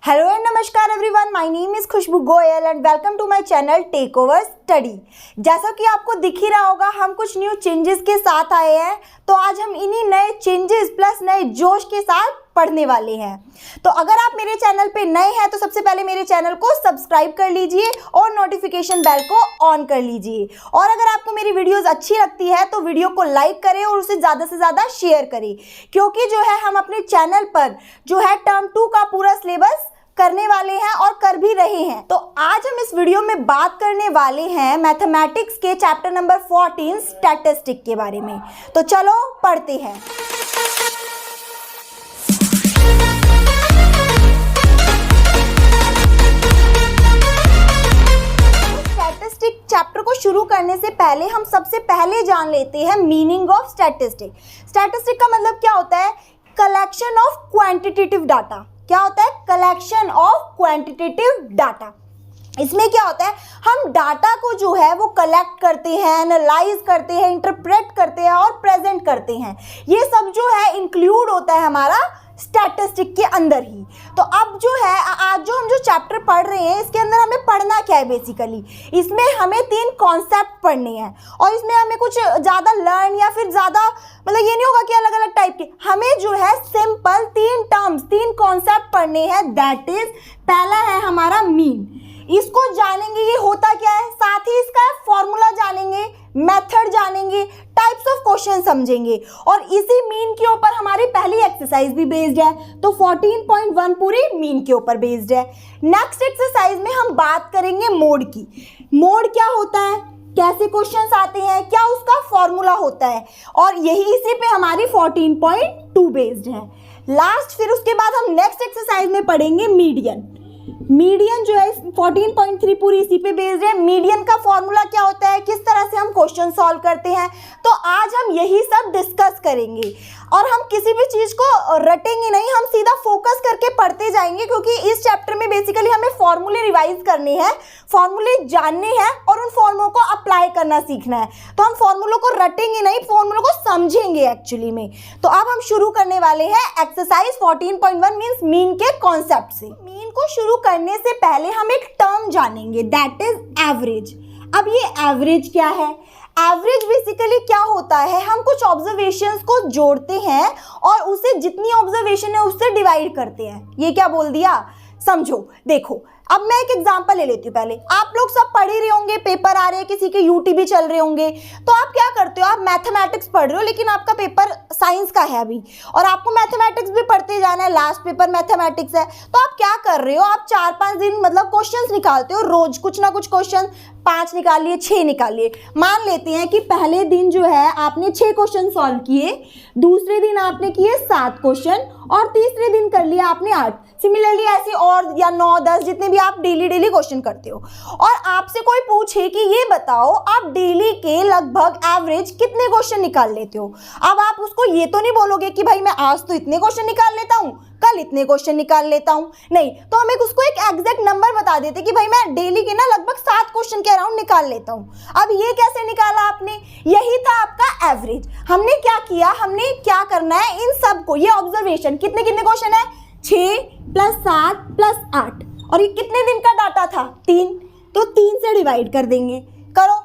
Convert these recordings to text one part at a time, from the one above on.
Hello and नमस्कार everyone, my name is Khushboo Goyal and welcome to my channel take over study. जैसा कि आपको दिख ही रहा होगा, हम कुछ न्यू चेंजेस के साथ आए हैं। तो आज हम इन्हीं नए चेंजेस प्लस नए जोश के साथ पढ़ने वाले हैं। तो अगर आप मेरे चैनल पे नए हैं तो सबसे पहले मेरे चैनल को सब्सक्राइब कर लीजिए और नोटिफिकेशन बेल को ऑन कर लीजिए। और अगर आपको मेरी वीडियोस अच्छी लगती है तो वीडियो को लाइक करें और उसे ज़्यादा से ज़्यादा शेयर करें, क्योंकि जो है हम अपने चैनल पर जो है टर्म 2 का पूरा सिलेबस करने वाले हैं और कर भी रहे हैं। तो आज हम इस वीडियो में बात करने वाले हैं मैथमेटिक्स के चैप्टर नंबर 14 स्टैटिस्टिक के बारे में। तो चलो पढ़ते हैं। स्टैटिस्टिक चैप्टर को शुरू करने से पहले हम सबसे पहले जान लेते हैं मीनिंग ऑफ स्टैटिस्टिक। स्टैटिस्टिक का मतलब क्या होता है? Collection of quantitative data. क्या होता है? Collection of quantitative data. इसमें क्या होता है, हम डाटा को जो है वो कलेक्ट करते हैं, एनालाइज करते हैं, इंटरप्रेट करते हैं और प्रेजेंट करते हैं। ये सब जो है इंक्लूड होता है हमारा स्टैटिस्टिक के अंदर ही। तो अब जो है आज जो हम जो चैप्टर पढ़ रहे हैं इसके अंदर हमें पढ़ना क्या है बेसिकली, इसमें हमें 3 कॉन्सेप्ट पढ़ने हैं और इसमें हमें कुछ ज़्यादा लर्न या फिर ज़्यादा मतलब ये नहीं होगा कि अलग अलग टाइप के, हमें जो है सिंपल 3 टर्म्स 3 कॉन्सेप्ट पढ़ने हैं। दैट इज पहला है हमारा मीन। इसको जानेंगे ये होता क्या है, साथ ही इसका फॉर्मूला जानेंगे, मेथड जानेंगे, टाइप्स ऑफ क्वेश्चन समझेंगे और इसी मीन के ऊपर हमारी पहली एक्सरसाइज भी बेस्ड है। तो 14.1 पूरी मीन के ऊपर बेस्ड है। नेक्स्ट एक्सरसाइज में हम बात करेंगे मोड की। मोड क्या होता है, कैसे क्वेश्चंस आते हैं, क्या उसका फॉर्मूला होता है, और यही इसी पे हमारी 14.2 बेस्ड है। लास्ट फिर उसके बाद हम नेक्स्ट एक्सरसाइज में पढ़ेंगे मीडियन। मीडियन जो है 14.3 पूरी इसी पे बेस्ड है। मीडियन का फॉर्मूला क्या होता है, किस तरह से हम क्वेश्चन सॉल्व करते हैं, तो आज हम यही सब डिस्कस करेंगे। और हम किसी भी चीज़ को रटेंगे नहीं, हम सीधा फोकस करके पढ़ते जाएंगे, क्योंकि इस चैप्टर में बेसिकली हमें फॉर्मूले रिवाइज करने हैं, फॉर्मूले जानने हैं और उन फॉर्मूलों को अप्लाई करना सीखना है। तो हम फॉर्मूलों को रटेंगे नहीं, फॉर्मूलों को समझेंगे एक्चुअली में। तो अब हम शुरू करने वाले हैं एक्सरसाइज 14.1 मीन्स मीन के कॉन्सेप्ट से। मीन को शुरू करने से पहले हम एक टर्म जानेंगे, दैट इज एवरेज। अब ये एवरेज क्या है? एवरेज बेसिकली क्या होता है, हम कुछ ऑब्जर्वेशंस को जोड़ते हैं और उसे जितनी ऑब्जर्वेशन है उससे डिवाइड करते हैं। ये क्या बोल दिया, समझो। देखो अब मैं एक एग्जांपल ले लेती हूँ। पहले आप लोग सब पढ़ ही रहे होंगे, पेपर आ रहे हैं, किसी के यूटी भी चल रहे होंगे, तो आप क्या करते हो, आप मैथमेटिक्स पढ़ रहे हो लेकिन आपका पेपर साइंस का है अभी और आपको मैथमेटिक्स भी पढ़ते जाना है, लास्ट पेपर मैथमेटिक्स है। तो आप क्या कर रहे हो, आप 4-5 दिन मतलब क्वेश्चंस निकालते हो, रोज कुछ ना कुछ क्वेश्चन, 5 निकाल लिए, 6 निकाल लिए। मान लेते हैं कि पहले दिन जो है आपने 6 क्वेश्चन सॉल्व किए, दूसरे दिन आपने किए 7 क्वेश्चन और तीसरे दिन कर लिया आपने 8। सिमिलरली ऐसे और या 9-10 जितने भी आप डेली क्वेश्चन करते हो। और आपसे कोई पूछे कि ये बताओ आप डेली के लगभग एवरेज कितने क्वेश्चन निकाल लेते हो, अब आप उसको ये तो नहीं बोलोगे कि भाई मैं आज तो इतने क्वेश्चन निकाल लेता हूँ, कल इतने क्वेश्चन निकाल लेता हूँ, नहीं। तो हम उसको एक एग्जैक्ट नंबर बता देते कि भाई मैं डेली के ना लगभग 7 क्वेश्चन के अराउंड निकाल लेता हूँ। अब ये कैसे निकाला आपने, यही था आपका एवरेज। हमने क्या किया, हमने क्या करना है, इन सब को, ये ऑब्जर्वेशन कितने कितने क्वेश्चन है, 6 + 7 + 8 और ये कितने दिन का डाटा था, 3, तो 3 से डिवाइड कर देंगे। करो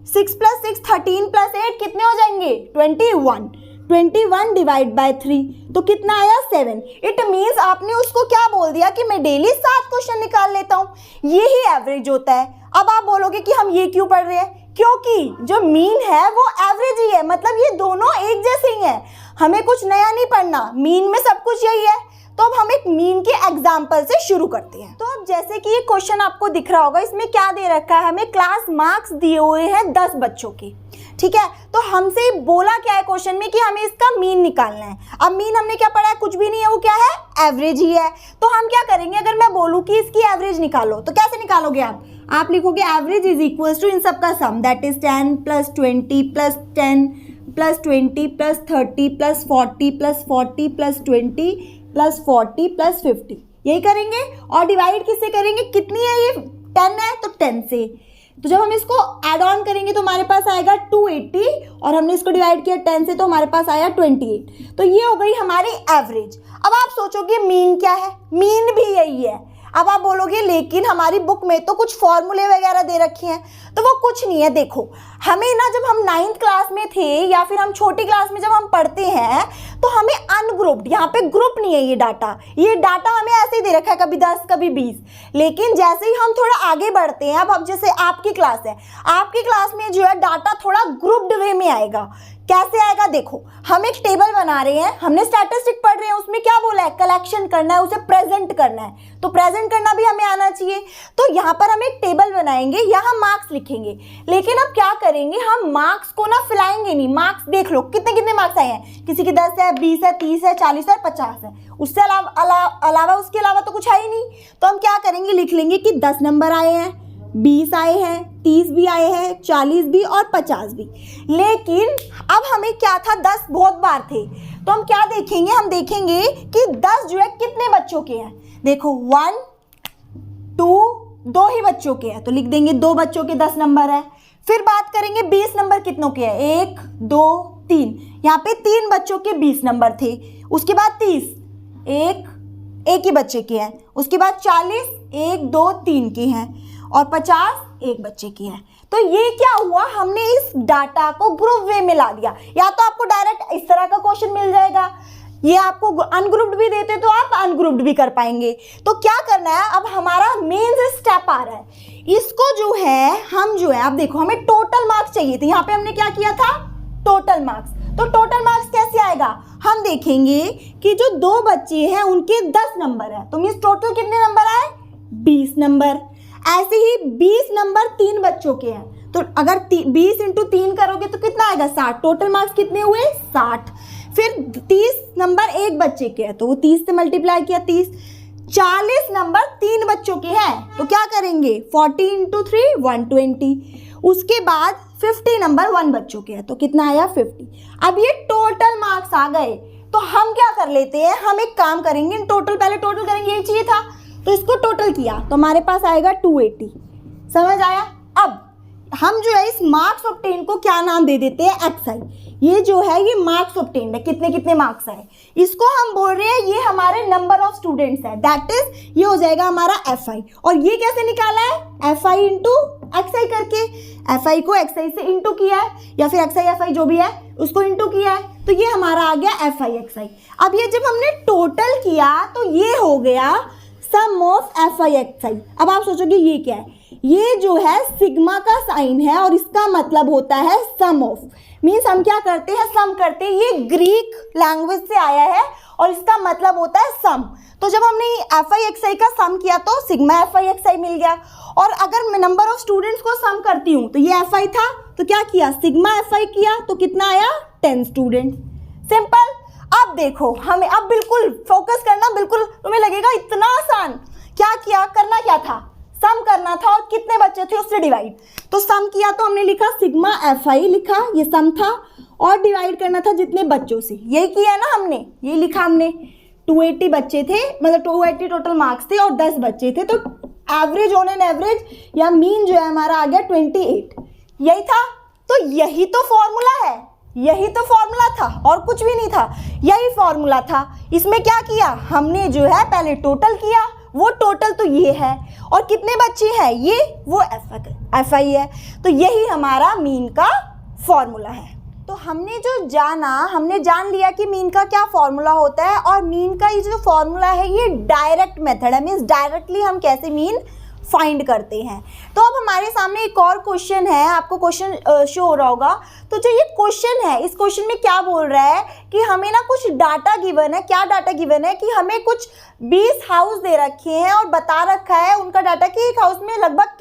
6 + 6 13 + 8 कितने हो जाएंगे, 21। 21 / 3 तो कितना आया, 7। इट मीन्स आपने उसको क्या बोल दिया कि मैं डेली 7 क्वेश्चन निकाल लेता हूँ, यही एवरेज होता है। अब आप बोलोगे कि हम ये क्यों पढ़ रहे हैं, क्योंकि जो मीन है वो एवरेज ही है, मतलब ये दोनों एक जैसे ही हैं, हमें कुछ नया नहीं पढ़ना, मीन में सब कुछ यही है। तो अब हम एक मीन के एग्जाम्पल से शुरू करते हैं। तो अब जैसे कि ये क्वेश्चन आपको दिख रहा होगा, इसमें क्या दे रखा है, हमें क्लास मार्क्स दिए हुए हैं 10 बच्चों के, ठीक है। तो हमसे बोला क्या है क्वेश्चन में कि हमें इसका मीन निकालना है। अब मीन हमने क्या पढ़ा है, कुछ भी नहीं है, वो क्या है, एवरेज ही है। तो हम क्या करेंगे, अगर मैं बोलूँ कि इसकी एवरेज निकालो तो कैसे निकालोगे आप लिखोगे एवरेज इज इक्वल्स टू इन सब का सम, दैट इज 10 + 20 + 10 + 20 + 30 + 40 + 40 + 20 + 40 + 50, यही करेंगे। और डिवाइड किससे करेंगे, कितनी है ये, 10 है तो 10 से। तो जब हम इसको ऐड ऑन करेंगे तो हमारे पास आएगा 280 और हमने इसको डिवाइड किया 10 से तो हमारे पास आया 28। तो ये हो गई हमारी एवरेज। अब आप सोचोगे मीन क्या है, मीन भी यही है। अब आप बोलोगे लेकिन हमारी बुक में तो कुछ फॉर्मूले वगैरह दे रखे हैं, तो वो कुछ नहीं है। देखो हमें ना जब हम 9th क्लास में थे या फिर हम छोटी क्लास में जब हम पढ़ते हैं तो हमें अनग्रुप्ड, यहाँ पे ग्रुप नहीं है ये डाटा हमें ऐसे ही दे रखा है, कभी 10 कभी 20। लेकिन जैसे ही हम थोड़ा आगे बढ़ते हैं, अब जैसे आपकी क्लास है, आपकी क्लास में जो है डाटा थोड़ा ग्रुप्ड वे में आएगा। कैसे आएगा? देखो हम एक टेबल बना रहे हैं, हमने स्टैटिस्टिक पढ़ रहे हैं, उसमें क्या बोला है? कलेक्शन करना है, उसे प्रेजेंट करना है, तो प्रेजेंट करना भी हमें आना चाहिए। तो यहाँ पर हम एक टेबल बनाएंगे, यहाँ मार्क्स लिखेंगे। लेकिन अब क्या करेंगे, हम मार्क्स को ना फैलाएंगे नहीं। मार्क्स देख लो कितने कितने मार्क्स आए हैं, किसी के 10 है, 20 है, 30 है, 40 है, 50 है, उससे अलावा उसके अलावा तो कुछ है ही नहीं। तो हम क्या करेंगे, लिख लेंगे कि 10 नंबर आए हैं, 20 आए हैं, 30 भी आए हैं, 40 भी और 50 भी। लेकिन अब हमें क्या था, 10 बहुत बार थे, तो हम क्या देखेंगे, हम देखेंगे कि 10 जो है कितने बच्चों के हैं। देखो 1 2 2 ही बच्चों के हैं, तो लिख देंगे 2 बच्चों के 10 नंबर है। फिर बात करेंगे 20 नंबर कितनों के हैं, 1 2 3, यहाँ पे 3 बच्चों के 20 नंबर थे। उसके बाद 30 एक ही बच्चे के हैं। उसके बाद 40 1 2 3 के हैं, और 50 एक बच्चे की है। तो ये क्या हुआ, हमने इस डाटा को ग्रुप वे में ला दिया। या तो आपको डायरेक्ट इस तरह का क्वेश्चन मिल जाएगा, ये आपको अनग्रुप्ड भी देते तो आप अनग्रुप्ड भी कर पाएंगे। तो क्या करना है, अब हमारा मेन स्टेप आ रहा है, इसको जो है हम जो है, अब देखो हमें टोटल मार्क्स चाहिए थे। यहाँ पे हमने क्या किया था, टोटल मार्क्स। तो टोटल मार्क्स कैसे आएगा, हम देखेंगे कि जो 2 बच्चे हैं उनके 10 नंबर है, तो मीन्स टोटल कितने नंबर आए, 20 नंबर। ऐसे ही 20 नंबर 3 बच्चों के हैं, तो अगर 20 इंटू 3 करोगे तो कितना आएगा, 60। टोटल मार्क्स कितने हुए, 60। फिर 30 नंबर एक बच्चे के हैं, तो वो 30 से मल्टीप्लाई किया 30। 40 नंबर 3 बच्चों के हैं, तो क्या करेंगे, 40 इंटू 3 120। उसके बाद 50 नंबर 1 बच्चों के हैं, तो कितना आया, 50। अब ये टोटल मार्क्स आ गए, तो हम क्या कर लेते हैं, हम एक काम करेंगे, टोटल पहले टोटल करेंगे, यही चाहिए था, तो इसको टोटल किया तो हमारे पास आएगा 280। समझ आया? अब हम जो है इस मार्क्स ऑब्टेन को क्या नाम दे देते हैं, XI। ये जो है ये मार्क्स ऑब्टेन है, कितने कितने मार्क्स आए, इसको हम बोल रहे हैं ये हमारे नंबर ऑफ स्टूडेंट्स है, दैट इज ये हो जाएगा हमारा FI। और ये कैसे निकाला है, FI इंटू XI करके, FI को XI से इंटू किया है, या फिर XI FI जो भी है उसको इंटू किया है, तो ये हमारा आ गया FI XI। अब ये जब हमने टोटल किया तो ये हो गया सम ऑफ FI XI। अब आप सोचोगे ये क्या है, ये जो है सिग्मा का साइन है और इसका मतलब होता है सम ऑफ। मीन्स हम क्या करते हैं, सम करते हैं। ये ग्रीक लैंग्वेज से आया है और इसका मतलब होता है सम। तो जब हमने FI XI का सम किया तो सिग्मा FI XI मिल गया। और अगर मैं नंबर ऑफ स्टूडेंट्स को सम करती हूँ तो ये FI था, तो क्या किया, सिग्मा FI किया, तो कितना आया, 10 स्टूडेंट। सिंपल। अब देखो हमें, अब बिल्कुल फोकस करना, बिल्कुल तुम्हें लगेगा इतना आसान। क्या किया, करना क्या था, सम करना था और कितने बच्चे थे उससे डिवाइड। तो सम किया तो हमने लिखा सिग्मा FI लिखा, ये सम था, और डिवाइड करना था जितने बच्चों से, यही किया ना हमने, ये लिखा हमने। 280 बच्चे थे, मतलब 280 टोटल मार्क्स थे और 10 बच्चे थे, तो एवरेज ऑन एन एवरेज या मीन जो है हमारा आ गया 28। यही था, तो यही तो फॉर्मूला है, यही तो फॉर्मूला था और कुछ भी नहीं था, यही फॉर्मूला था। इसमें क्या किया हमने, जो है पहले टोटल किया, वो टोटल तो ये है, और कितने बच्चे हैं ये, वो FI है, तो यही हमारा मीन का फॉर्मूला है। तो हमने जो जाना, हमने जान लिया कि मीन का क्या फॉर्मूला होता है, और मीन का ये जो फॉर्मूला है ये डायरेक्ट मेथड है, मीन्स डायरेक्टली हम कैसे मीन फाइंड करते हैं। तो अब हमारे सामने एक और क्वेश्चन है, आपको क्वेश्चन शो हो रहा होगा। तो जो ये क्वेश्चन है, इस क्वेश्चन में क्या बोल रहा है कि हमें ना कुछ डाटा गिवन है। क्या डाटा गिवन है कि हमें कुछ 20 हाउस दे रखे हैं और बता रखा है उनका डाटा कि एक हाउस में लगभग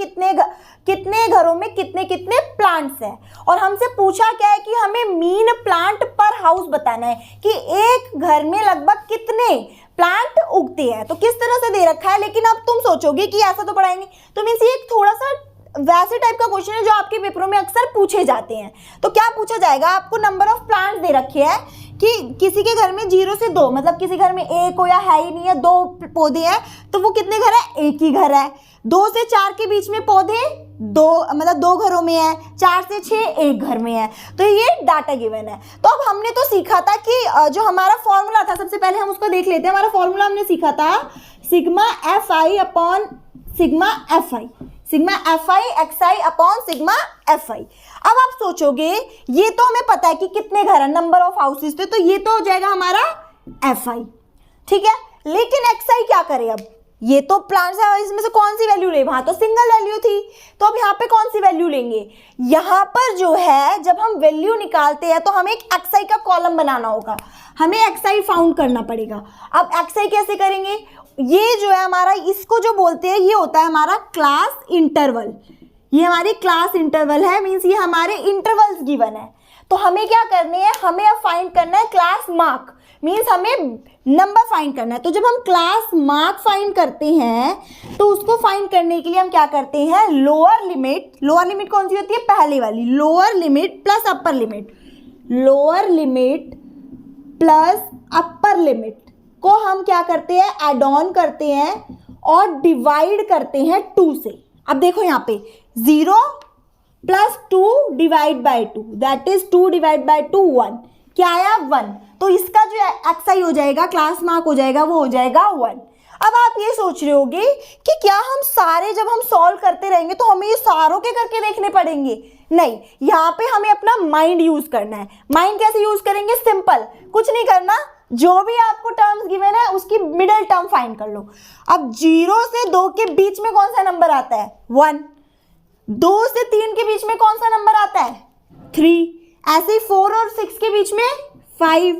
कितने घरों में कितने कितने प्लांट्स हैं, और हमसे पूछा क्या है कि हमें मीन प्लांट पर हाउस बताना है कि एक घर में लगभग कितने प्लांट उगते हैं। तो किस तरह से दे रखा है, लेकिन अब तुम सोचोगे कि ऐसा तो पढ़ा ही नहीं, तो मीन्स ये एक थोड़ा सा वैसे टाइप का क्वेश्चन है जो आपके पेपरों में अक्सर पूछे जाते हैं। तो क्या पूछा जाएगा, आपको नंबर ऑफ प्लांट्स दे रखे हैं कि किसी के घर में 0 से 2, मतलब किसी घर में एक हो या है ही नहीं है, 2 पौधे हैं, तो वो कितने घर है, एक ही घर है। 2 से 4 के बीच में पौधे 2, मतलब 2 घरों में है, 4 से 6 एक घर में है, तो ये डाटा गिवन है। तो अब हमने तो सीखा था कि जो हमारा फॉर्मूला था, सबसे पहले हम उसको देख लेते हैं। हमारा फॉर्मूला हमने सीखा था sigma F I upon sigma F I, sigma F I x I upon sigma F आई। अब आप सोचोगे ये तो हमें पता है कि कितने घर हैं, नंबर ऑफ हाउसेस थे, तो ये तो हो जाएगा हमारा एफ आई, ठीक है। लेकिन एक्स आई क्या करे, अब ये तो प्लांट्स है, इसमें से कौन सी वैल्यू ले, वहां तो सिंगल वैल्यू थी, तो अब यहाँ पे कौन सी वैल्यू लेंगे, यहाँ पर जो है जब हम वैल्यू निकालते हैं तो हमें एक एक्स आई का कॉलम बनाना होगा, हमें एक्स आई फाउंड करना पड़ेगा। अब एक्स आई कैसे करेंगे, ये जो है हमारा, इसको जो बोलते हैं ये होता है हमारा क्लास इंटरवल, ये हमारी क्लास इंटरवल है, मीन्स ये हमारे इंटरवल्स गिवन है। तो हमें क्या करने हैं, हमें अब फाइंड करना है क्लास मार्क, मीन्स हमें नंबर फाइंड करना है। तो जब हम क्लास मार्क फाइंड करते हैं तो उसको फाइंड करने के लिए हम क्या करते हैं, लोअर लिमिट, लोअर लिमिट कौन सी होती है, पहले वाली, lower limit plus upper limit, lower limit plus upper limit को हम क्या करते हैं, एड ऑन करते हैं और डिवाइड करते हैं 2 से। अब देखो यहाँ पे 0 plus 2 divide by 2, that is 2 divide by 2 1, क्या आया 1, तो इसका जो एक्स आई हो जाएगा, क्लास मार्क हो जाएगा, वो हो जाएगा 1। अब आप ये सोच रहे होगे कि क्या हम सारे जब हम सॉल्व करते रहेंगे तो हमें ये सारों के करके देखने पड़ेंगे, नहीं, यहाँ पे हमें अपना माइंड यूज करना है। माइंड कैसे यूज करेंगे, सिंपल, कुछ नहीं करना, जो भी आपको टर्म्स गिवन है उसकी मिडिल टर्म फाइंड कर लो। अब 0 से 2 के बीच में कौन सा नंबर आता है, 1, 2 से 3 के बीच में कौन सा नंबर आता है, 3, ऐसे ही 4 और 6 के बीच में 5,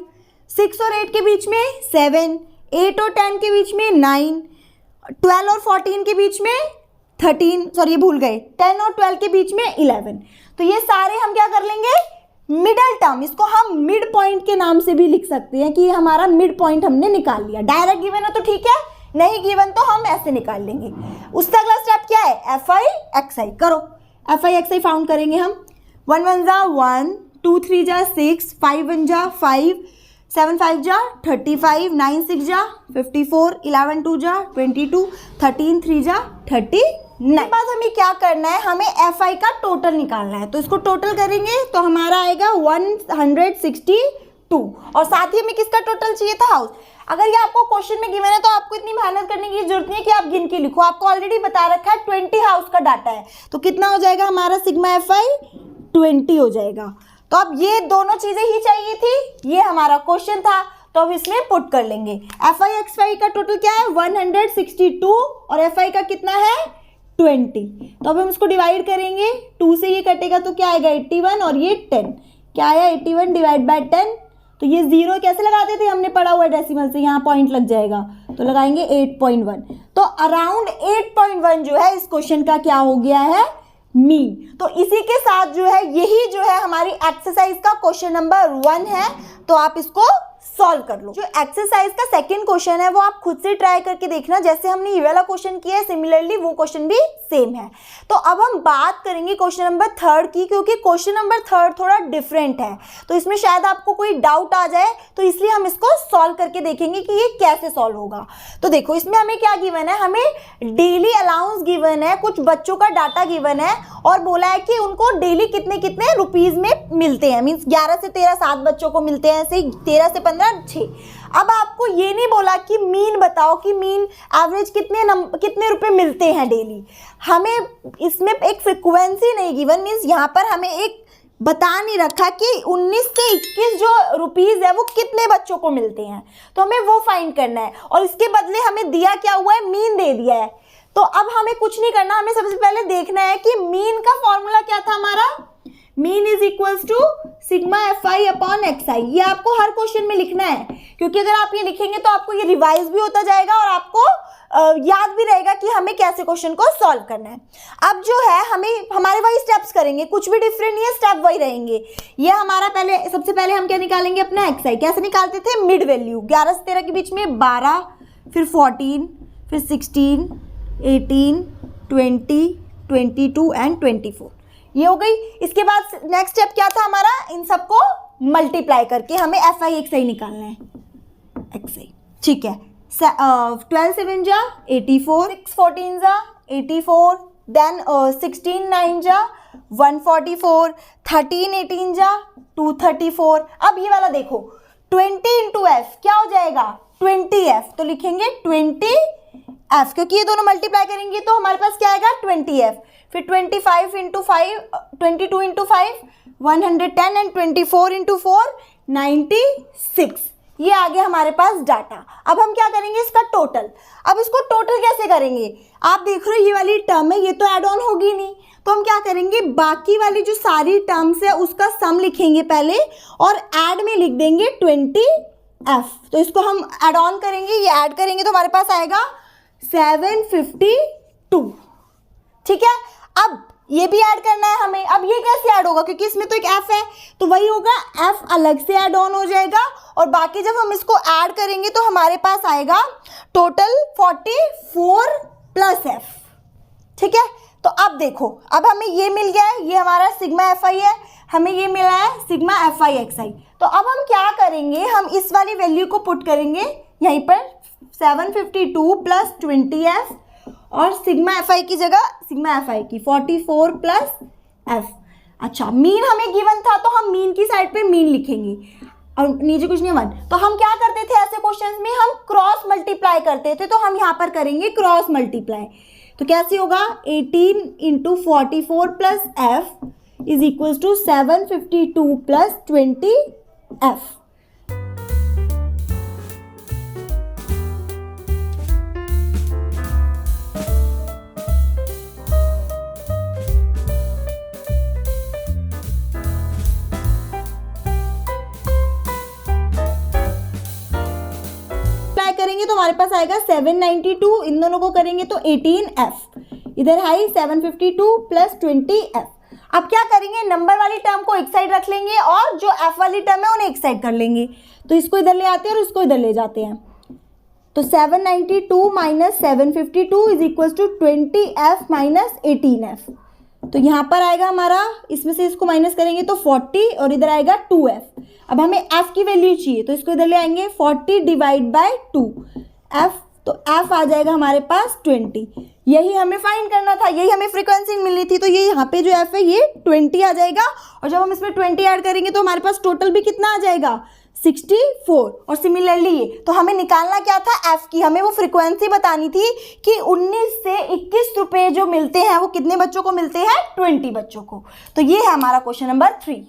6 और 8 के बीच में 7, 8 और 10 के बीच में 9, 12 और 14 के बीच में 13, सॉरी भूल गए, 10 और 12 के बीच में 11। तो ये सारे हम क्या कर लेंगे, मिडल टर्म, इसको हम मिड पॉइंट के नाम से भी लिख सकते हैं कि ये हमारा मिड पॉइंट हमने निकाल लिया। डायरेक्ट गिवन है तो ठीक है, नहीं गिवन तो हम ऐसे निकाल लेंगे। उसका अगला स्टेप क्या है, एफ आई एक्स आई करो, F I x I found करेंगे हम। 1 1 जा 1, 2 3 जा 6, 5 1 जा 5, 7 5 जा 35, 9 6 जा 54, 11 2 जा 22, 13 3 जा 39। इसके बाद हमें क्या करना है, हमें एफ आई का टोटल निकालना है, तो इसको टोटल करेंगे तो हमारा आएगा 162, और साथ ही हमें किसका टोटल चाहिए था, हाउस। अगर ये आपको क्वेश्चन में गिवन है तो आपको इतनी मेहनत करने की जरूरत नहीं है कि आप गिन के लिखो, आपको ऑलरेडी बता रखा है 20 हाउस का डाटा है, तो कितना हो जाएगा हमारा सिग्मा एफ आई 20 हो जाएगा। तो अब ये दोनों चीजें ही चाहिए थी, ये हमारा क्वेश्चन था, तो अब इसमें पुट कर लेंगे। एफ आई एक्स वाई का टोटल क्या है 162 और एफ आई का कितना है 20। तो अब हम इसको डिवाइड करेंगे, 2 से ये कटेगा तो क्या आएगा 81 और ये 10, क्या आया 81 डिवाइड बाय 10, तो ये 0 कैसे लगाते थे, हमने पढ़ा हुआ डेसिमल से, यहाँ पॉइंट लग जाएगा तो लगाएंगे 8.1। तो अराउंड 8.1 जो है इस क्वेश्चन का क्या हो गया है, मीन। तो इसी के साथ जो है यही जो है हमारी एक्सरसाइज का क्वेश्चन नंबर 1 है, तो आप इसको सॉल्व कर लो। जो एक्सरसाइज का सेकंड क्वेश्चन है वो आप खुद से ट्राई करके देखना, जैसे हमने ये वाला क्वेश्चन किया है सिमिलरली वो क्वेश्चन भी सेम है। तो अब हम बात करेंगे क्वेश्चन नंबर 3 की, क्योंकि क्वेश्चन नंबर 3 थोड़ा डिफरेंट है, तो इसमें शायद आपको कोई डाउट आ जाए, तो इसलिए हम इसको सॉल्व करके देखेंगे कि ये कैसे सॉल्व होगा। तो देखो इसमें हमें क्या गिवन है, हमें डेली अलाउंस गिवन है, कुछ बच्चों का डाटा गिवन है और बोला है कि उनको डेली कितने कितने रुपीज में मिलते हैं, मीन्स 11 से 13 7 बच्चों को मिलते हैं, ऐसे 13 से 15 6। अब आपको ये नहीं बोला कि मीन बताओ कि मीन एवरेज कितने रुपए मिलते हैं डेली, हमें इसमें एक फ्रीक्वेंसी नहीं गिवन, मीन्स यहाँ पर हमें एक बता नहीं रखा कि 19 से 21 जो रुपीज है वो कितने बच्चों को मिलते हैं, तो हमें वो फाइंड करना है। और इसके बदले हमें दिया क्या हुआ है, मीन दे दिया है। तो अब हमें कुछ नहीं करना, हमें सबसे पहले देखना है कि मीन का फॉर्मूला क्या था हमारा, mean is equals to sigma F I upon X I. ये आपको हर क्वेश्चन में लिखना है, क्योंकि अगर आप ये लिखेंगे तो आपको ये रिवाइज भी होता जाएगा और आपको याद भी रहेगा कि हमें कैसे क्वेश्चन को सॉल्व करना है। अब जो है हमें हमारे वही स्टेप्स करेंगे, कुछ भी डिफरेंट नहीं है, स्टेप वही रहेंगे। ये हमारा सबसे पहले हम क्या निकालेंगे, अपना एक्स आई। कैसे निकालते थे, मिड वैल्यू 11 से 13 के बीच में 12, फिर 14, फिर 16, 18, 20, 22 एंड 24, ये हो गई। इसके बाद नेक्स्ट स्टेप क्या था हमारा, इन सबको मल्टीप्लाई करके हमें एफ आई एक्स आई निकालना है, एक्स आई, ठीक है। 12 7 जा 84, 6 14 जा 84, देन 16 9 जा 144, 13 18 जा 234। अब ये वाला देखो 20 इंटू एफ क्या हो जाएगा 20f, तो लिखेंगे 20 एफ, क्योंकि ये दोनों मल्टीप्लाई करेंगे तो हमारे पास क्या आएगा 20f, फिर 25 इंटू 5, 22 इंटू 5 110 एंड 24 इंटू 4 96। ये आ गया हमारे पास डाटा। अब हम क्या करेंगे इसका टोटल। अब इसको टोटल कैसे करेंगे, आप देख रहे हो ये वाली टर्म है, ये तो ऐड ऑन होगी नहीं, तो हम क्या करेंगे बाकी वाली जो सारी टर्म्स है उसका सम लिखेंगे पहले और ऐड में लिख देंगे 20f। तो इसको हम ऐड ऑन करेंगे, ये ऐड करेंगे तो हमारे पास आएगा 752। ठीक है, अब ये भी ऐड करना है हमें। अब ये कैसे ऐड होगा, क्योंकि इसमें तो एक f है, तो वही होगा f अलग से ऐड ऑन हो जाएगा और बाकी जब हम इसको ऐड करेंगे तो हमारे पास आएगा टोटल 44 प्लस f। ठीक है, तो अब देखो, अब हमें ये मिल गया है, ये हमारा सिग्मा fi है, हमें ये मिला है सिग्मा fi xi। तो अब हम क्या करेंगे, हम इस वाली वैल्यू को पुट करेंगे यहीं पर 752 प्लस 20f और सिग्मा fi की जगह सिग्मा fi की 44 प्लस f। अच्छा, मीन हमें गिवन था तो हम मीन की साइड पे मीन लिखेंगे और नीचे कुछ नहीं 1। तो हम क्या करते थे ऐसे क्वेश्चंस में, हम क्रॉस मल्टीप्लाई करते थे, तो हम यहाँ पर करेंगे क्रॉस मल्टीप्लाई। तो कैसे होगा 18 into 44 plus f is equal to 752 plus 20f। करेंगे तो हमारे पास आएगा 792, इन दोनों को करेंगे तो 18f, इधर है 752 प्लस 20f। अब क्या करेंगे, नंबर वाली टर्म को एक साइड रख लेंगे और जो f वाली टर्म है उन्हें एक साइड कर लेंगे। तो इसको इधर ले आते हैं और इसको इधर ले जाते हैं। तो 792 minus 752 is equal to 20f minus 18f। तो यहाँ पर आएगा हमारा, इसमें से इसको माइनस करेंगे तो 40 और इधर आएगा 2f। अब हमें f की वैल्यू चाहिए तो इसको इधर ले आएंगे 40 डिवाइड बाय 2 f, तो f आ जाएगा हमारे पास 20। यही हमें फाइंड करना था, यही हमें फ्रीक्वेंसी मिलनी थी, तो ये यहाँ पे जो f है ये 20 आ जाएगा और जब हम इसमें 20 ऐड करेंगे तो हमारे पास टोटल भी कितना आ जाएगा 64। और सिमिलरली ये, तो हमें निकालना क्या था f की, हमें वो फ्रीक्वेंसी बतानी थी कि 19 से 21 रुपए जो मिलते हैं वो कितने बच्चों को मिलते हैं 20 बच्चों को। तो ये है हमारा क्वेश्चन नंबर 3।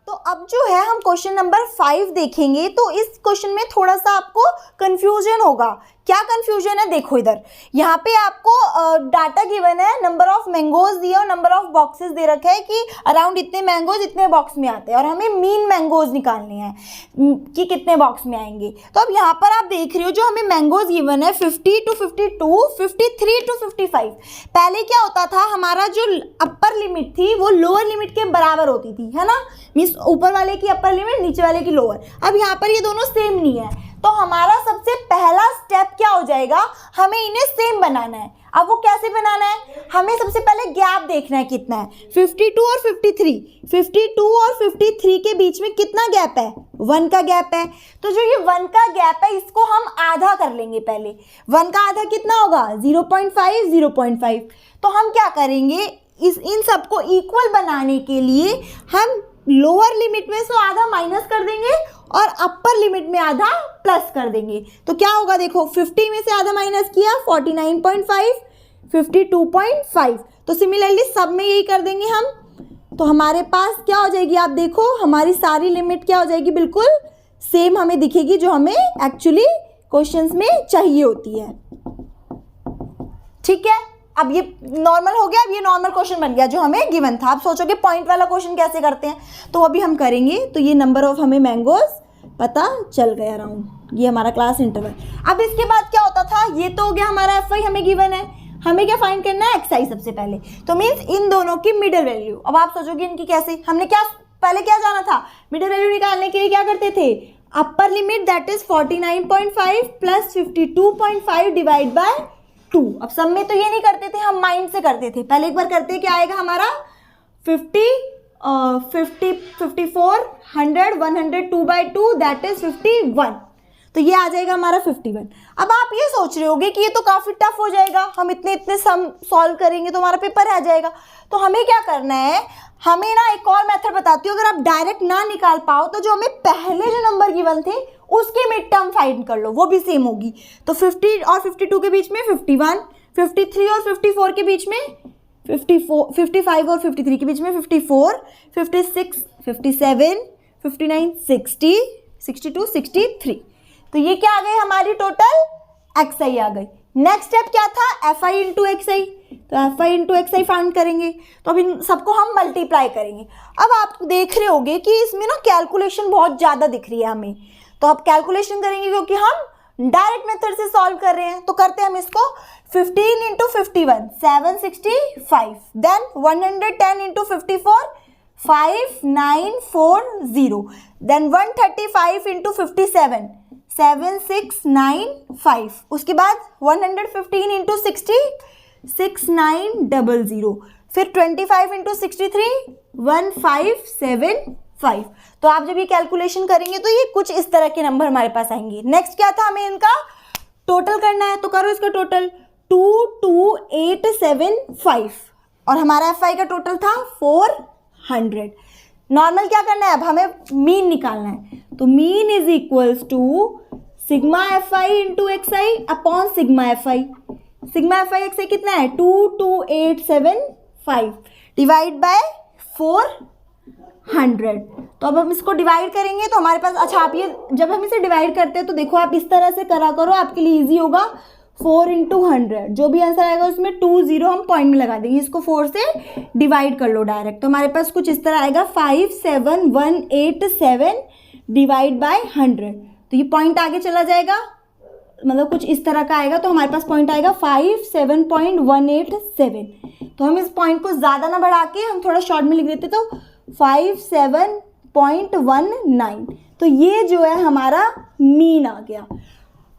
तो अब जो है हम क्वेश्चन नंबर 5 देखेंगे। तो इस क्वेश्चन में थोड़ा सा आपको कंफ्यूजन होगा। क्या कंफ्यूजन है, देखो इधर, यहाँ पे आपको डाटा गिवन है, नंबर ऑफ मैंगोज दिए और नंबर ऑफ बॉक्सेस दे रखे है कि अराउंड इतने मैंगोज इतने बॉक्स में आते हैं और हमें मीन मैंगोज निकालने हैं कि कितने बॉक्स में आएंगे। तो अब यहाँ पर आप देख रहे हो जो हमें मैंगोज गिवन है 50 to 52, 53 to 55। पहले क्या होता था, हमारा जो अपर लिमिट थी वो लोअर लिमिट के बराबर होती थी, है ना, मीन्स ऊपर वाले की अपर लिमिट नीचे वाले की लोअर। अब यहाँ पर ये दोनों सेम नहीं है, तो हमारा सबसे पहला स्टेप क्या हो जाएगा, हमें इन्हें सेम बनाना है। अब वो कैसे बनाना है, हमें सबसे पहले गैप देखना है कितना है, 52 और 53, 52 और 53 के बीच में कितना गैप है, 1 का गैप है। तो जो ये 1 का गैप है इसको हम आधा कर लेंगे पहले। 1 का आधा कितना होगा 0.5, 0.5। तो हम क्या करेंगे, इन सबको इक्वल बनाने के लिए हम लोअर लिमिट में से आधा माइनस कर देंगे और अपर लिमिट में आधा प्लस कर देंगे। तो क्या होगा, देखो 50 में से आधा माइनस किया 49.5, 52.5। तो सिमिलरली सब में यही कर देंगे हम। तो हमारे पास क्या हो जाएगी, आप देखो हमारी सारी लिमिट क्या हो जाएगी, बिल्कुल सेम हमें दिखेगी जो हमें एक्चुअली क्वेश्चंस में चाहिए होती है। ठीक है, अब ये नॉर्मल हो गया, अब ये नॉर्मल क्वेश्चन बन गया जो हमें गिवन था। आप सोचोगे पॉइंट वाला क्वेश्चन कैसे करते हैं, तो अभी हम करेंगे। तो ये नंबर ऑफ हमें मैंगोज पता चल गया अराउंड, ये हमारा क्लास इंटरवल। अब इसके बाद क्या होता था, ये तो हो गया हमारा एफ आई हमें गिवन है, हमें क्या फाइंड करना है एक्स आई सबसे पहले। तो मीन्स इन दोनों की मिडिल वैल्यू। अब आप सोचोगे इनकी कैसे, हमने क्या पहले क्या जाना था, मिडिल वैल्यू निकालने के लिए क्या करते थे, upper limit that is 49.5 plus 52.5 divide by 2। अब सब में तो ये नहीं करते थे, हम माइंड से करते थे। पहले एक बार करते क्या आएगा हमारा 54, 100, 102 बाई 2 दैट इज 51। तो ये आ जाएगा हमारा 51। अब आप ये सोच रहे होगे कि ये तो काफ़ी टफ हो जाएगा, हम इतने सम सॉल्व करेंगे तो हमारा पेपर आ जाएगा। तो हमें क्या करना है, हमें ना एक और मेथड बताती हूँ, अगर आप डायरेक्ट ना निकाल पाओ तो जो हमें पहले जो नंबर गिवन थे उसकी मिड टर्म फाइंड कर लो, वो भी सेम होगी। तो 50 और 52 के बीच में 51, 53 और 54 के बीच में 54, 55 और 53 के बीच में 54, 56, 57, 59, 60, 62, 63। तो ये क्या आ गई हमारी टोटल XI आ गई। नेक्स्ट स्टेप क्या था, FI इंटू XI। तो FI इंटू XI फाइंड करेंगे, तो अब इन सबको हम मल्टीप्लाई करेंगे। अब आप देख रहे होंगे कि इसमें ना कैलकुलेशन बहुत ज़्यादा दिख रही है हमें, तो अब कैलकुलेशन करेंगे क्योंकि हम डायरेक्ट मेथड से सॉल्व कर रहे हैं। तो करते हैं हम इसको, 15 into 51 765, then 110 into 54 5940, then 135 into 57 7695, उसके बाद 115 इंटू 60 6900, फिर 25 इंटू 63 1575। तो आप जब ये कैलकुलेशन करेंगे तो ये कुछ इस तरह के नंबर हमारे पास आएंगे। नेक्स्ट क्या था, हमें इनका टोटल करना है, तो करो इसका टोटल 22875 और हमारा FI का टोटल था 400। नॉर्मल क्या करना है, अब हमें मीन निकालना है। तो mean is equals to sigma FI into XI upon sigma FI। Sigma FI XI कितना है 22875 डिवाइड बाय 400। तो अब हम इसको डिवाइड करेंगे तो हमारे पास, अच्छा आप ये जब हम इसे डिवाइड करते हैं तो देखो आप इस तरह से करा करो, आपके लिए इजी होगा। 4 इंटू 100, जो भी आंसर आएगा उसमें 20 हम पॉइंट में लगा देंगे, इसको 4 से डिवाइड कर लो डायरेक्ट। तो हमारे पास कुछ इस तरह आएगा 57187 डिवाइड बाय 100। तो ये पॉइंट आगे चला जाएगा, मतलब कुछ इस तरह का आएगा। तो हमारे पास पॉइंट आएगा 57.187। तो हम इस पॉइंट को ज़्यादा ना बढ़ा के हम थोड़ा शॉर्ट में लिख देते, तो 57.19। तो ये जो है हमारा मीन आ गया।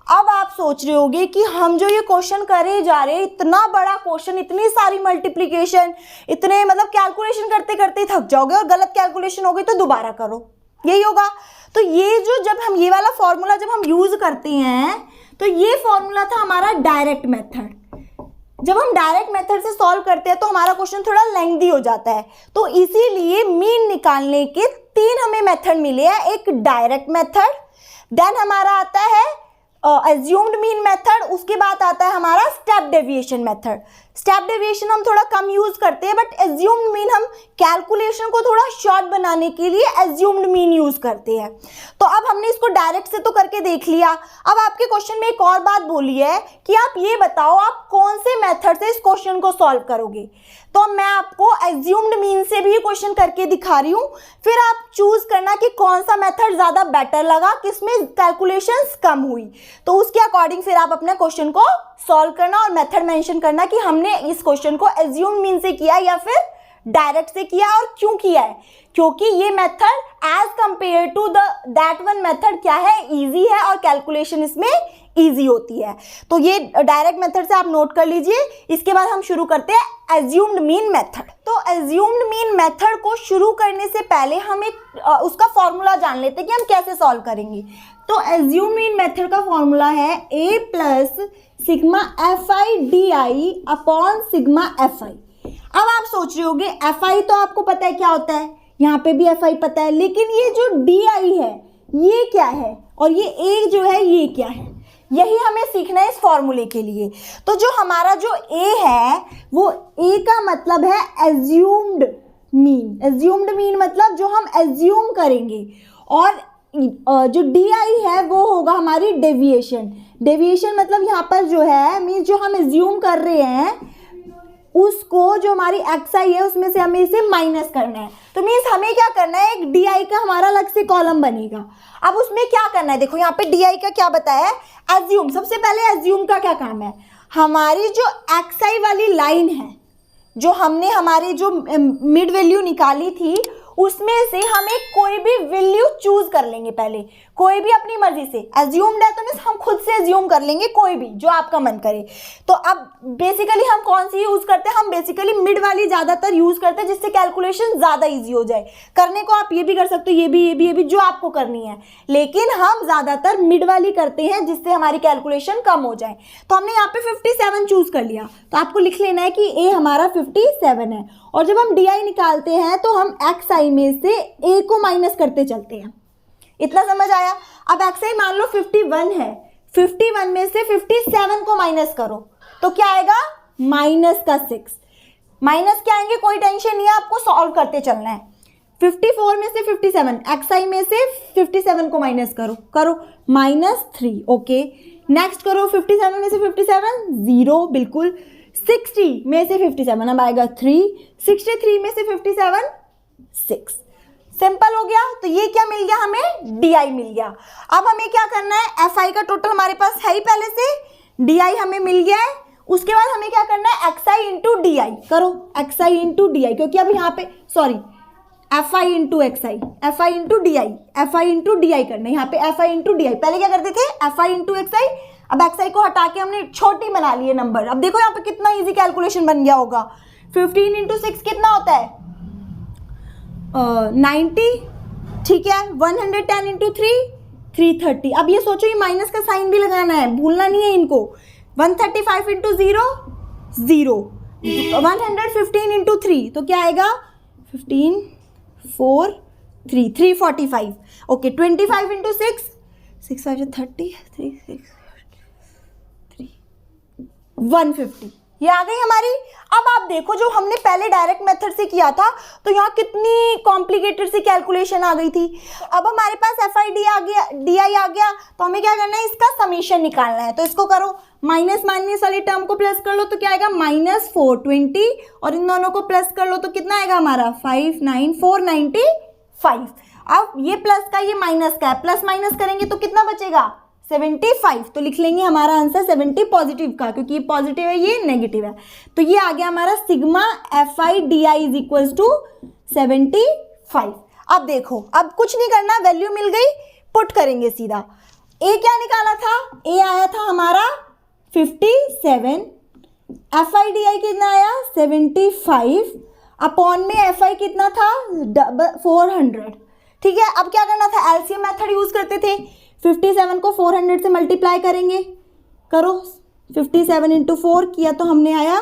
अब आप सोच रहे होंगे कि हम जो ये क्वेश्चन करे जा रहे हैं, इतना बड़ा क्वेश्चन, इतनी सारी मल्टीप्लिकेशन, इतने मतलब कैलकुलेशन करते करते थक जाओगे और गलत कैलकुलेशन हो गई तो दोबारा करो, यही होगा। तो ये जो जब हम ये वाला फॉर्मूला जब हम यूज करते हैं, तो ये फॉर्मूला था हमारा डायरेक्ट मेथड। जब हम डायरेक्ट मेथड से सॉल्व करते हैं तो हमारा क्वेश्चन थोड़ा लेंथी हो जाता है, तो इसीलिए मीन निकालने के 3 हमें मेथड मिले हैं। एक डायरेक्ट मेथड, देन हमारा आता है एज्यूम्ड मीन मेथड, उसके बाद आता है हमारा step deviation method. Step deviation हम थोड़ा कम यूज करते हैं, बट एज्यूम्ड मीन हम कैलकुलेशन को थोड़ा शॉर्ट बनाने के लिए एज्यूम्ड मीन यूज करते हैं। तो अब हमने इसको डायरेक्ट से तो करके देख लिया। अब आपके क्वेश्चन में एक और बात बोली है कि आप ये बताओ आप कौन से मेथड से इस क्वेश्चन को सॉल्व करोगे। तो मैं आपको एज्यूम्ड मीन से भी क्वेश्चन करके दिखा रही हूँ, फिर आप चूज करना कि कौन सा मेथड ज्यादा बेटर लगा, किसमें कैलकुलेशंस कम हुई। तो उसके अकॉर्डिंग फिर आप अपने क्वेश्चन को सॉल्व करना और मेथड मेंशन करना कि हमने इस क्वेश्चन को एज्यूम्ड मीन से किया या फिर डायरेक्ट से किया और क्यों किया है। क्योंकि ये method as compare to that one method क्या है, इजी है और कैलकुलेशन इसमें इजी होती है। तो ये डायरेक्ट मेथड से आप नोट कर लीजिए। इसके बाद हम शुरू करते हैं एज्यूम्ड मीन मेथड। तो एज्यूम्ड मीन मेथड को शुरू करने से पहले हम एक उसका फॉर्मूला जान लेते हैं कि हम कैसे सॉल्व करेंगे। तो एज्यूम्ड मीन मेथड का फॉर्मूला है a plus sigma FI DI upon sigma FI। अब आप सोच रहे होंगे FI तो आपको पता है क्या होता है, यहाँ पे भी FI पता है, लेकिन ये जो DI है ये क्या है और ये A जो है ये क्या है, यही हमें सीखना है इस फॉर्मूले के लिए। तो जो हमारा जो A है वो A का मतलब है एज्यूम्ड मीन। एज्यूम्ड मीन मतलब जो हम एज्यूम करेंगे, और जो DI है वो होगा हमारी डेविएशन। डेविएशन मतलब यहाँ पर जो है मीन जो हम एज्यूम कर रहे हैं उसको, जो हमारी XI है उसमें से हमें इसे माइनस करना है। तो मीन्स हमें क्या करना है, एक DI का हमारा अलग से कॉलम बनेगा। अब उसमें क्या करना है, देखो यहाँ पे DI का क्या बताया है, एज्यूम। सबसे पहले एज्यूम का क्या काम है, हमारी जो XI वाली लाइन है, जो हमने हमारी जो मिड वैल्यू निकाली थी उसमें से हमें कोई भी वैल्यू चूज कर लेंगे। पहले कोई भी अपनी मर्जी से, एज्यूम्ड है तो मीन्स हम खुद से एज्यूम कर लेंगे कोई भी जो आपका मन करे। तो अब बेसिकली हम कौन सी यूज करते हैं, हम बेसिकली मिड वाली ज्यादातर यूज करते हैं जिससे कैलकुलेशन ज्यादा इजी हो जाए। करने को आप ये भी कर सकते हो, ये भी जो आपको करनी है, लेकिन हम ज्यादातर मिड वाली करते हैं जिससे हमारी कैलकुलेशन कम हो जाए। तो हमने यहाँ पे 57 चूज कर लिया, तो आपको लिख लेना है कि A हमारा 57 है। और जब हम DI निकालते हैं तो हम XI में से A को माइनस करते चलते हैं। इतना समझ आया। अब एक्साई मान लो 51 है, 51 में से 57 को माइनस करो तो क्या आएगा, माइनस का 6। माइनस क्या आएंगे, कोई टेंशन नहीं है, आपको सॉल्व करते चलना है। 54 में से 57, एक्साई में से 57 को माइनस करो -3। ओके, नेक्स्ट करो 57 में से 57, 0 बिल्कुल। 60 में से 57 अब आएगा 3, 63 में से 57, 6। सिंपल हो गया। तो ये क्या मिल गया हमें, DI मिल गया। अब हमें क्या करना है, FI का टोटल हमारे पास है ही पहले से, DI हमें मिल गया है। उसके बाद हमें क्या करना है, XI इंटू DI करो, XI इंटू DI, क्योंकि अब यहाँ पे sorry FI into XI, FI into DI, FI into DI करना है यहाँ पे, FI इंटू DI। पहले क्या करते थे, FI इंटू XI, अब XI को हटा के हमने छोटी बना ली है नंबर। अब देखो यहाँ पे कितना इजी कैलकुलेशन बन गया होगा। 15 इंटू 6 कितना होता है, 90, ठीक है। 110 इंटू 3, 330। अब ये सोचो, ये माइनस का साइन भी लगाना है, भूलना नहीं है इनको। 135 इंटू 0, 0। 115 इंटू 3 तो क्या आएगा, 15, 4, 3, 345। Okay, 25 into 6, 6 5 30, 3 6 3, 150। ये आ गई हमारी। अब आप देखो, जो हमने पहले डायरेक्ट मेथड से किया था तो यहाँ कितनी कॉम्प्लिकेटेड सी कैलकुलेशन आ गई थी। अब हमारे पास FID आ गया, DI आ गया, तो हमें क्या करना है, इसका समीशन निकालना है। तो इसको करो, माइनस माइनस वाली टर्म को प्लस कर लो तो क्या आएगा, -420, और इन दोनों को प्लस कर लो तो कितना आएगा हमारा, 59495। अब ये प्लस का ये माइनस का है, प्लस माइनस करेंगे तो कितना बचेगा, 75। तो लिख लेंगे हमारा आंसर 70 पॉजिटिव का, क्योंकि ये पॉजिटिव है ये नेगेटिव है। तो ये आ गया हमारा sigma FIDI is equals to 75। अब देखो, अब कुछ नहीं करना, वैल्यू मिल गई, पुट करेंगे सीधा। ए क्या निकाला था, ए आया था हमारा 57, FIDI कितना आया 75, अपॉन में FI कितना था 400, ठीक है। अब क्या करना था, एलसीएम मेथड यूज करते थे। 57 को 400 से मल्टीप्लाई करेंगे, करो 57 इंटू 4 किया तो हमने आया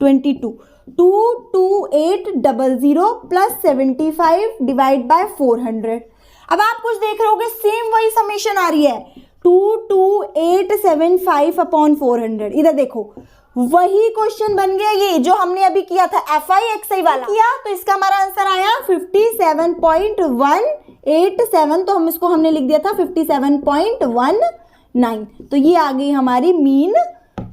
22, 22800 प्लस 75 डिवाइड बाय 400। अब आप कुछ देख रहे होगे, सेम वही समेशन आ रही है, 22875 अपॉन 400। इधर देखो, वही क्वेश्चन बन गया ये जो हमने अभी किया था FI XI वाला किया, तो इसका हमारा आंसर आया 57.187। तो हम इसको हमने लिख दिया था 57.19। तो ये आ गई हमारी मीन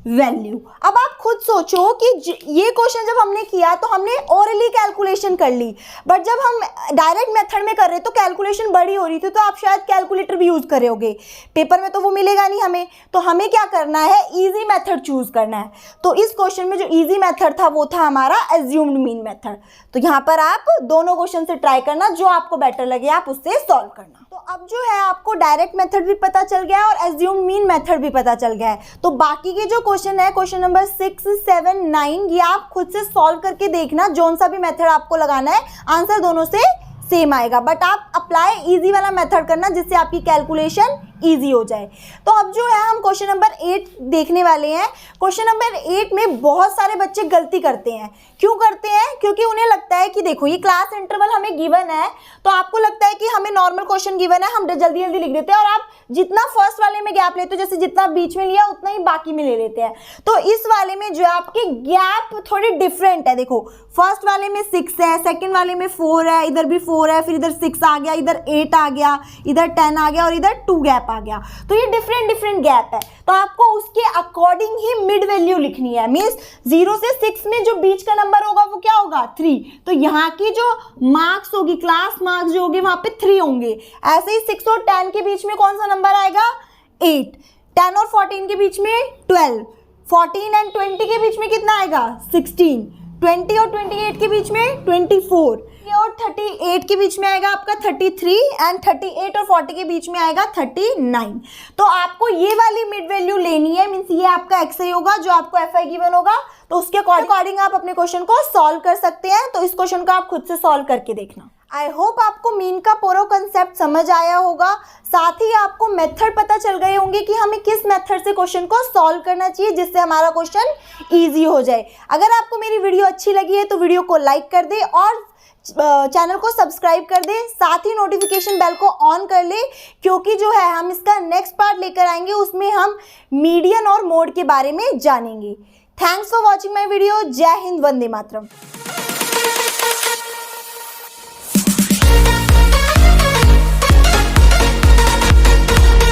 वैल्यू। अब आप खुद सोचो कि ये क्वेश्चन जब हमने किया तो हमने ओरली कैलकुलेशन कर ली, बट जब हम डायरेक्ट मेथड में कर रहे तो कैलकुलेशन बड़ी हो रही थी, तो आप शायद कैलकुलेटर भी यूज कर रहे होगे। पेपर में तो वो मिलेगा नहीं हमें, तो हमें क्या करना है, इजी मेथड चूज करना है। तो इस क्वेश्चन में जो इजी मेथड था वो था हमारा एज्यूम्ड मीन मेथड। तो यहाँ पर आप दोनों क्वेश्चन से ट्राई करना, जो आपको बेटर लगे आप उससे सॉल्व करना। तो अब जो है आपको डायरेक्ट मेथड भी पता चल गया है और एज्यूम्ड मीन मेथड भी पता चल गया है। तो बाकी के जो क्वेश्चन है, क्वेश्चन नंबर 6, 7, 9, ये आप खुद से सॉल्व करके देखना, जोन सा भी मेथड आपको लगाना है, आंसर दोनों से सेम आएगा, बट आप अप्लाई इजी वाला मेथड करना जिससे आपकी कैलकुलेशन इजी हो जाए। तो अब जो है हम क्वेश्चन नंबर 8 देखने वाले हैं। क्वेश्चन नंबर 8 में बहुत सारे बच्चे गलती करते हैं। क्यों करते हैं? क्योंकि उन्हें लगता है कि देखो ये क्लास इंटरवल हमें गिवन है, तो आपको लगता है कि हमें नॉर्मल क्वेश्चन गिवन है, हम जल्दी जल्दी लिख देते हैं, और आप जितना फर्स्ट वाले में गैप लेते हो, जैसे जितना बीच में लिया उतना ही बाकी में ले लेते हैं। तो इस वाले में जो है आपके गैप थोड़े डिफरेंट है। देखो फर्स्ट वाले में 6 है, सेकंड वाले में 4 है, इधर भी 4 है, फिर इधर 6 आ गया, इधर 8 आ गया, इधर 10 आ गया और इधर 2 गैप आ गया। तो ये डिफरेंट गैप है, तो आपको उसके अकॉर्डिंग ही मिड वैल्यू लिखनी है। मींस 0 से 6 में जो बीच का नंबर होगा वो क्या होगा 3। तो यहाँ की जो मार्क्स होगी, क्लास मार्क्स जो होगी वहां पे 3 होंगे। ऐसे ही 6 और 10 के बीच में कौन सा नंबर आएगा 8, 10 और 14 के बीच में 12, 14 एंड 20 के बीच में कितना आएगा 16, 20 और 28 के बीच में 24, और 38 के बीच में आएगा आपका 33, एंड 38 और 40 के बीच में आएगा 39। तो आपको ये वाली मिड वैल्यू लेनी है। मींस ये आपका एक्सआई होगा जो आपको एफआई गिवन होगा, तो उसके अकॉर्डिंग आप अपने क्वेश्चन को सॉल्व कर सकते हैं। तो इस क्वेश्चन को आप खुद से सॉल्व करके देखना। आई होप आपको मीन का पूरा कंसेप्ट समझ आया होगा, साथ ही आपको मेथड पता चल गए होंगे कि हमें किस मेथड से क्वेश्चन को सॉल्व करना चाहिए जिससे हमारा क्वेश्चन इजी हो जाए। अगर आपको मेरी वीडियो अच्छी लगी है तो वीडियो को लाइक कर दे, और चैनल को सब्सक्राइब कर दे, साथ ही नोटिफिकेशन बेल को ऑन कर ले, क्योंकि जो है हम इसका नेक्स्ट पार्ट लेकर आएंगे, उसमें हम मीडियन और मोड के बारे में जानेंगे। Thanks for watching my video. जय हिंद, वंदे मातरम।